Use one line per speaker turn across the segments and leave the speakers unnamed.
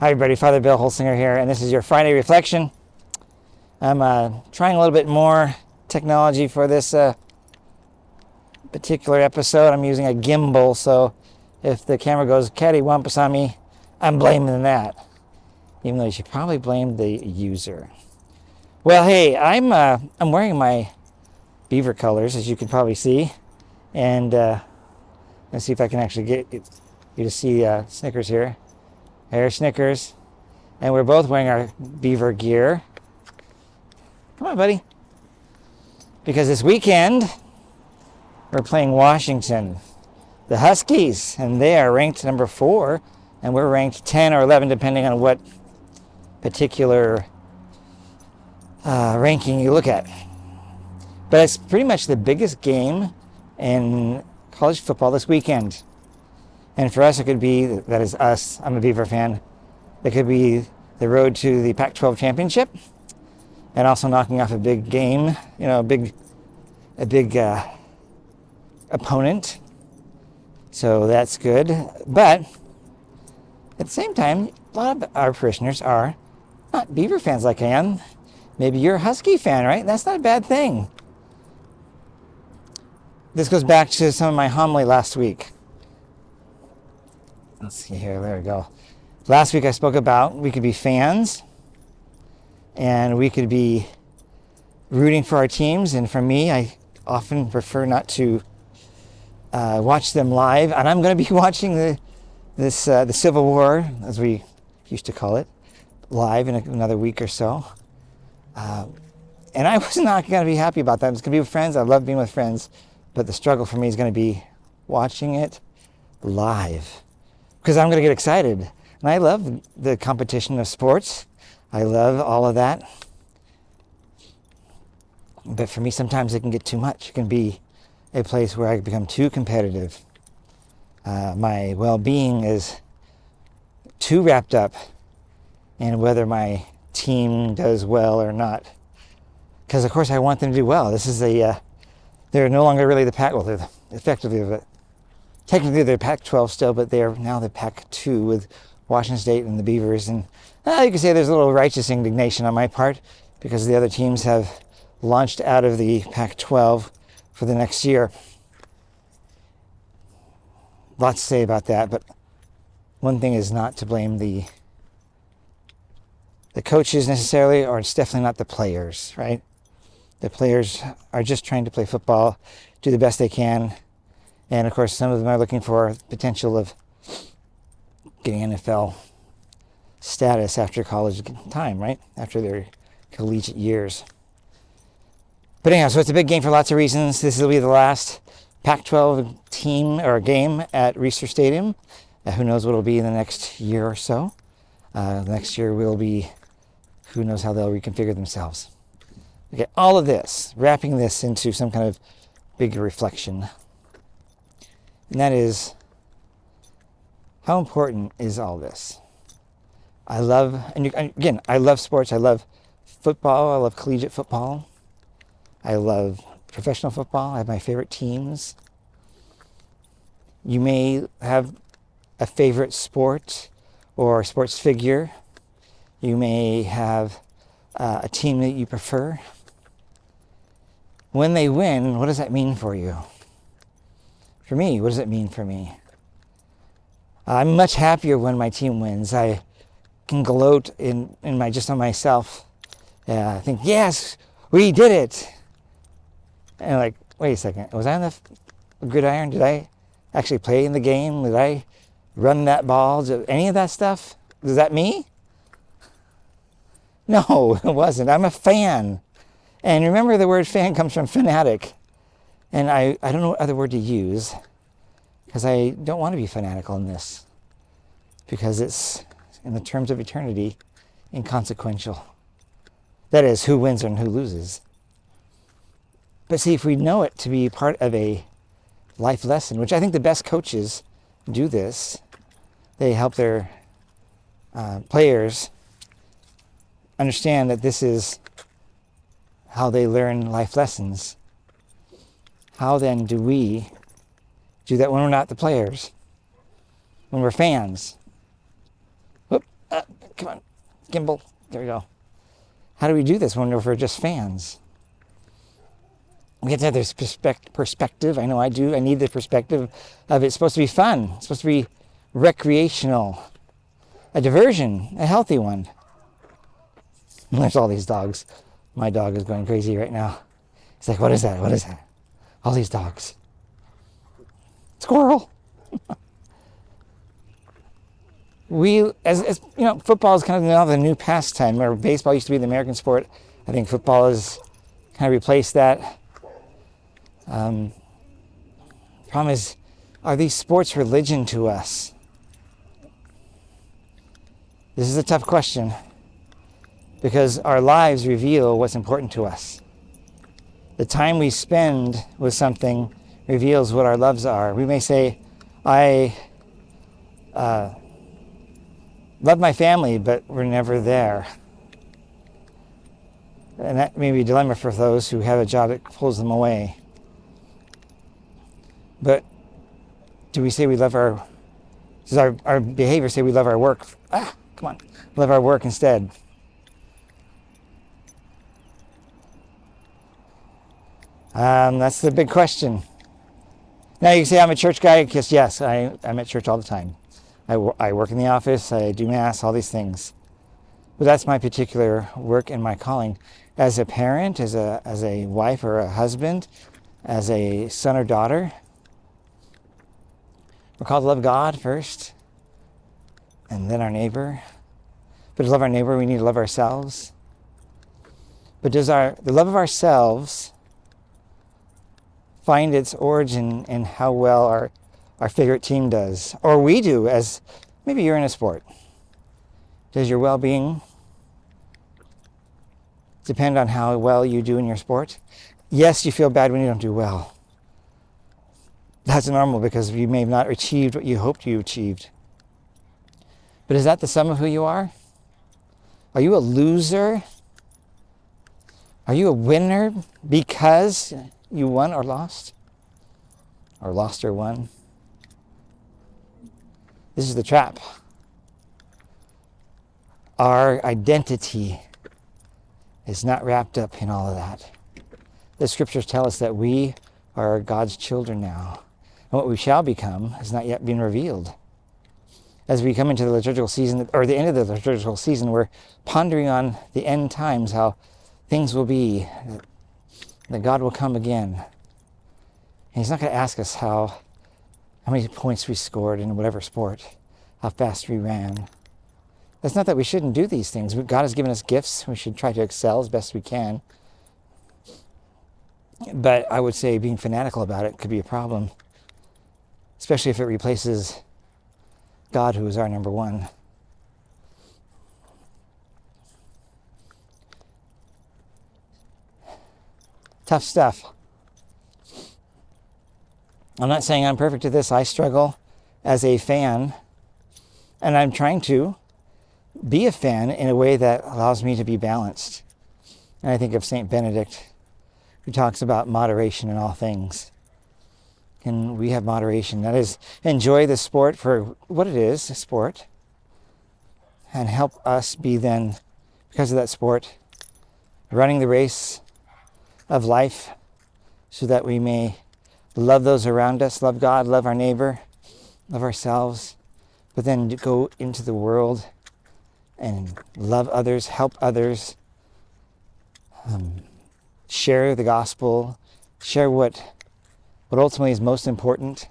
Hi everybody, Father Bill Holsinger here, and this is your Friday Reflection. I'm trying a little bit more technology for this particular episode. I'm using a gimbal, so if the camera goes cattywampus on me, I'm blaming that. Even though you should probably blame the user. Well, hey, I'm wearing my beaver colors, as you can probably see, and let's see if I can actually get you to see Snickers here. There's Snickers. And we're both wearing our beaver gear. Come on, buddy. Because this weekend, we're playing Washington, the Huskies, and they are ranked number 4, and we're ranked 10 or 11, depending on what particular ranking you look at. But it's pretty much the biggest game in college football this weekend. And for us, it could be, that is us, I'm a Beaver fan, it could be the road to the Pac-12 championship, and also knocking off a big game, a big opponent. So that's good. But at the same time, a lot of our parishioners are not Beaver fans like I am. Maybe you're a Husky fan, right? That's not a bad thing. This goes back to some of my homily last week. Let's see here, there we go. Last week I spoke about we could be fans and we could be rooting for our teams. And for me, I often prefer not to watch them live. And I'm going to be watching the Civil War, as we used to call it, live in another week or so. And I was not going to be happy about that. I was going to be with friends. I love being with friends. But the struggle for me is going to be watching it live. Because I'm going to get excited. And I love the competition of sports. I love all of that. But for me, sometimes it can get too much. It can be a place where I become too competitive. My well-being is too wrapped up in whether my team does well or not. Because, of course, I want them to do well. This is they're no longer really the Pac, well, they're effectively technically they're Pac-12 still, but they are now the Pac-2 with Washington State and the Beavers. And you can say there's a little righteous indignation on my part because the other teams have launched out of the Pac-12 for the next year. Lots to say about that, but one thing is not to blame the coaches necessarily, or it's definitely not the players, right? The players are just trying to play football, do the best they can. And of course, some of them are looking for potential of getting NFL status after college time, right? After their collegiate years. But anyhow, so it's a big game for lots of reasons. This will be the last Pac-12 team or game at Reser Stadium. Who knows what it'll be in the next year or so. Next year will be, who knows how they'll reconfigure themselves. Okay, all of this, wrapping this into some kind of big reflection. And that is, how important is all this? I love sports. I love football. I love collegiate football. I love professional football. I have my favorite teams. You may have a favorite sport or sports figure. You may have a team that you prefer. When they win, what does that mean for you? For me, what does it mean for me? I'm much happier when my team wins. I can gloat on myself. I think, yes, we did it. And like, wait a second, was I on the gridiron? Did I actually play in the game? Did I run that ball? Any of that stuff? Was that me? No, it wasn't. I'm a fan. And remember, the word fan comes from fanatic. And I don't know what other word to use, because I don't want to be fanatical in this, because it's, in the terms of eternity, inconsequential. That is, who wins and who loses. But see, if we know it to be part of a life lesson, which I think the best coaches do this, they help their players understand that this is how they learn life lessons. How then do we do that when we're not the players? When we're fans? Whoop. Come on, gimbal. There we go. How do we do this when we're just fans? We have to have this perspective. I know I do. I need the perspective of it's supposed to be fun. It's supposed to be recreational. A diversion. A healthy one. There's all these dogs. My dog is going crazy right now. He's like, what is that? What is that? All these dogs. Squirrel. As you know, football is kind of now the new pastime, where baseball used to be the American sport. I think football has kind of replaced that. Problem is, are these sports religion to us? This is a tough question, because our lives reveal what's important to us. The time we spend with something reveals what our loves are. We may say, I love my family, but we're never there. And that may be a dilemma for those who have a job that pulls them away. But do we say we love does our behavior say we love our work? Come on. Love our work instead. That's the big question. Now you can say I'm a church guy. Yes, I'm at church all the time. I work in the office. I do mass, all these things. But that's my particular work and my calling. As a parent, as a wife or a husband, as a son or daughter, we're called to love God first, and then our neighbor. But to love our neighbor, we need to love ourselves. But does the love of ourselves find its origin in how well our favorite team does, or we do, as maybe you're in a sport? Does your well-being depend on how well you do in your sport? Yes, you feel bad when you don't do well. That's normal, because you may have not achieved what you hoped you achieved. But is that the sum of who you are? Are you a loser? Are you a winner because you won or lost? Or lost or won? This is the trap. Our identity is not wrapped up in all of that. The scriptures tell us that we are God's children now. And what we shall become has not yet been revealed. As we come into the liturgical season, or the end of the liturgical season, we're pondering on the end times, how things will be, that God will come again. And he's not going to ask us how many points we scored in whatever sport, how fast we ran. That's not that we shouldn't do these things. God has given us gifts. We should try to excel as best we can. But I would say being fanatical about it could be a problem, especially if it replaces God, who is our number one. Tough stuff. I'm not saying I'm perfect at this. I struggle as a fan, and I'm trying to be a fan in a way that allows me to be balanced. And I think of St. Benedict, who talks about moderation in all things. And we have moderation. That is, enjoy the sport for what it is, a sport, and help us be then, because of that sport, running the race of life, so that we may love those around us, love God, love our neighbor, love ourselves, but then go into the world and love others, help others, share the gospel, share what ultimately is most important,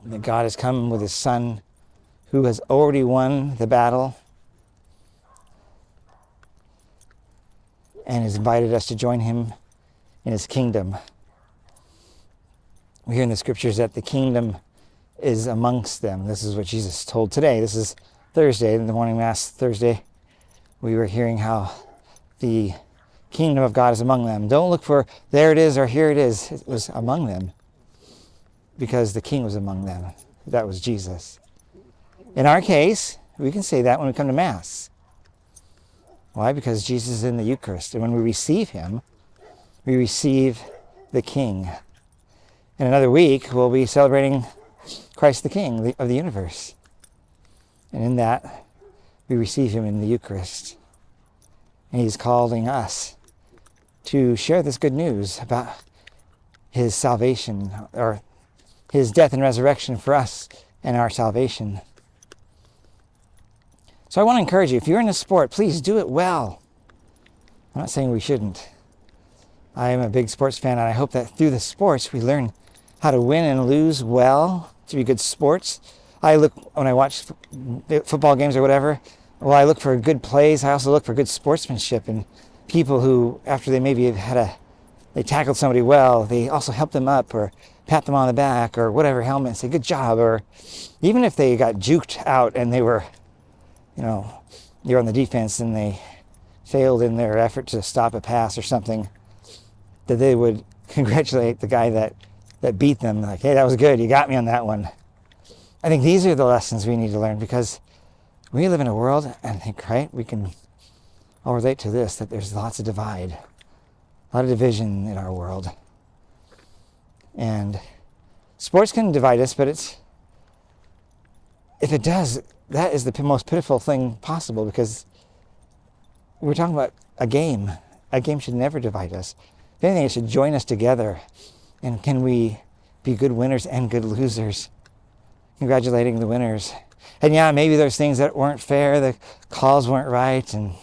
that God has come with his Son, who has already won the battle and has invited us to join him in his kingdom. We hear in the scriptures that the kingdom is amongst them. This is what Jesus told today. This is Thursday, in the morning mass Thursday. We were hearing how the kingdom of God is among them. Don't look for there it is or here it is. It was among them, because the king was among them. That was Jesus. In our case, we can say that when we come to Mass. Why? Because Jesus is in the Eucharist, and when we receive him, we receive the King. In another week, we'll be celebrating Christ the King of the universe. And in that, we receive him in the Eucharist. And he's calling us to share this good news about his salvation, or his death and resurrection for us and our salvation. So I want to encourage you, if you're in a sport, please do it well. I'm not saying we shouldn't. I am a big sports fan, and I hope that through the sports we learn how to win and lose well, to be good sports. I look, when I watch football games or whatever, well, I look for good plays. I also look for good sportsmanship and people who, after they maybe they tackled somebody well, they also help them up or pat them on the back or whatever, helmet, and say good job. Or even if they got juked out and they were, you're on the defense and they failed in their effort to stop a pass or something, that they would congratulate the guy that beat them, like, hey, that was good, you got me on that one. I think these are the lessons we need to learn, because we live in a world, and I think, right, we can all relate to this, that there's lots of divide, a lot of division in our world. And sports can divide us, but if it does, that is the most pitiful thing possible, because we're talking about a game. A game should never divide us. If anything, it should join us together. And can we be good winners and good losers? Congratulating the winners. And yeah, maybe there's things that weren't fair, the calls weren't right, and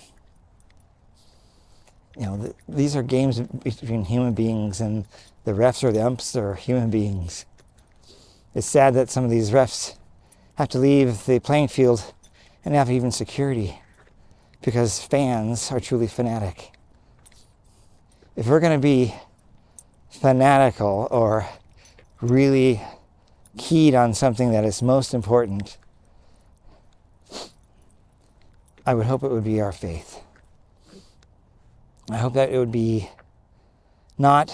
these are games between human beings, and the refs or the umps are human beings. It's sad that some of these refs have to leave the playing field and have even security, because fans are truly fanatic. If we're going to be fanatical or really keyed on something that is most important, I would hope it would be our faith. I hope that it would be not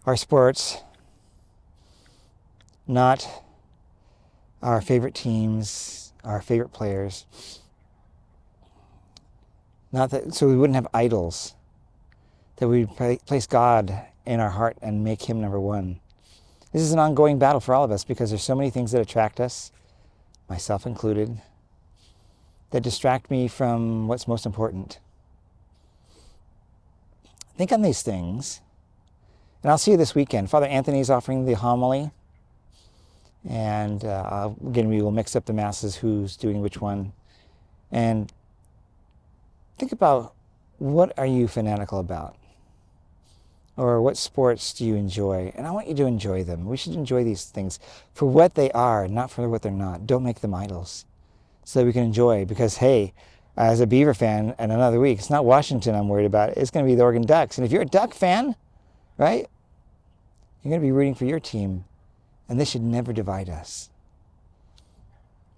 our sports, not our favorite teams, our favorite players, not that, so we wouldn't have idols, that we'd place God in our heart and make him number one. This is an ongoing battle for all of us, because there's so many things that attract us, myself included, that distract me from what's most important. Think on these things, and I'll see you this weekend. Father Anthony's offering the homily, and again, we will mix up the masses, who's doing which one. And think about, what are you fanatical about? Or what sports do you enjoy? And I want you to enjoy them. We should enjoy these things for what they are, not for what they're not. Don't make them idols, so that we can enjoy. Because, hey, as a Beaver fan, and another week, it's not Washington I'm worried about. It's going to be the Oregon Ducks. And if you're a Duck fan, right, you're going to be rooting for your team. And this should never divide us.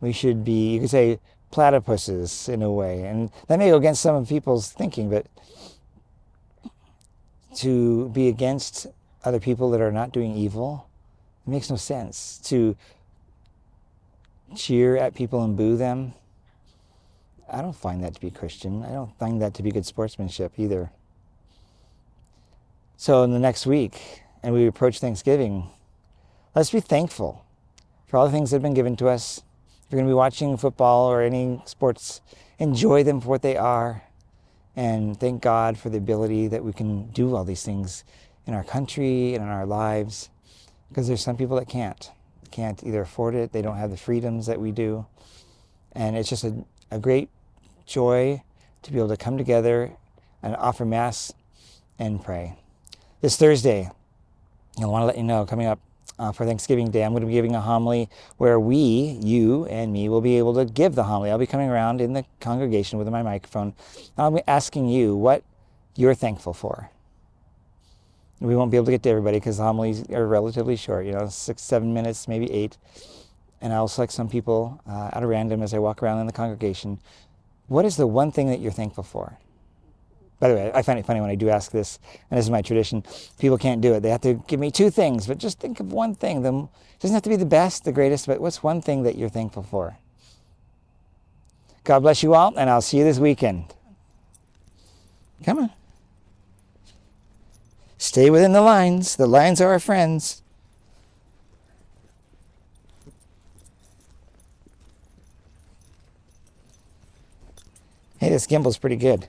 We should be, you could say, platypuses in a way. And that may go against some of people's thinking, but to be against other people that are not doing evil, it makes no sense. To cheer at people and boo them, I don't find that to be Christian. I don't find that to be good sportsmanship either. So in the next week, and we approach Thanksgiving, let's be thankful for all the things that have been given to us. If you're going to be watching football or any sports, enjoy them for what they are. And thank God for the ability that we can do all these things in our country and in our lives. Because there's some people that can't either afford it, they don't have the freedoms that we do. And it's just a great joy to be able to come together and offer Mass and pray. This Thursday, I want to let you know, coming up for Thanksgiving Day, I'm going to be giving a homily where you and me, will be able to give the homily. I'll be coming around in the congregation with my microphone. I'll be asking you what you're thankful for. We won't be able to get to everybody because the homilies are relatively short, 6-7 minutes, maybe 8. And I'll select some people out of random as I walk around in the congregation. What is the one thing that you're thankful for? By the way, I find it funny when I do ask this, and this is my tradition. People can't do it. They have to give me 2 things, but just think of one thing. It doesn't have to be the best, the greatest, but what's one thing that you're thankful for? God bless you all, and I'll see you this weekend. Come on. Stay within the lines. The lines are our friends. Hey, this gimbal's pretty good.